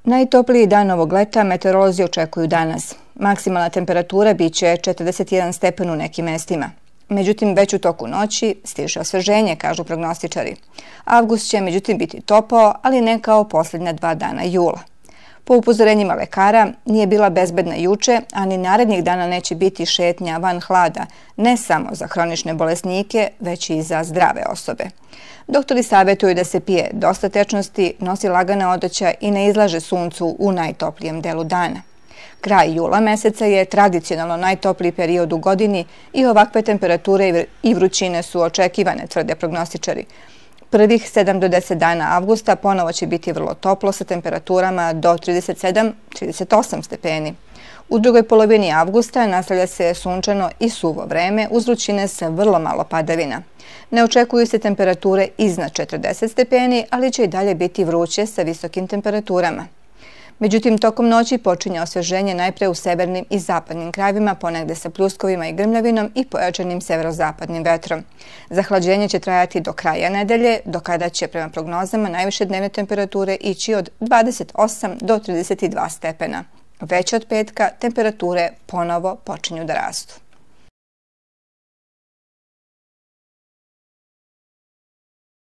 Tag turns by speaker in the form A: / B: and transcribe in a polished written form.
A: Najtopliji dan ovog leta meteorolozi očekuju danas. Maksimalna temperatura biće 41 stepen u nekim mestima. Međutim, već u toku noći stiže osveženje, kažu prognostičari. Avgust će međutim biti topao, ali ne kao posljednja 2 dana jula. Po upozorenjima lekara, nije bila bezbedna juče, a ni narednih dana neće biti šetnja van hlada, ne samo za hronične bolesnike, već i za zdrave osobe. Doktori savjetuju da se pije dosta tečnosti, nosi lagana odeća i ne izlaže suncu u najtoplijem delu dana. Kraj jula meseca je tradicionalno najtopliji period u godini i ovakve temperature i vrućine su očekivane, tvrde prognostičari. Prvih 7 do 10 dana avgusta ponovo će biti vrlo toplo sa temperaturama do 37-38 stepeni. U drugoj polovini avgusta nastavlja se sunčano i suvo vreme uz vrućine sa vrlo malo padavina. Ne očekuju se temperature iznad 40 stepeni, ali će i dalje biti vruće sa visokim temperaturama. Međutim, tokom noći počinje osveženje najpre u severnim i zapadnim krajevima, ponegde sa pljuskovima i grmljavinom i pojačanim severozapadnim vetrom. Zahlađenje će trajati do kraja nedelje, do kada će prema prognozama najviše dnevne temperature ići od 28 do 32 stepena. Već od petka temperature ponovo počinju da rastu.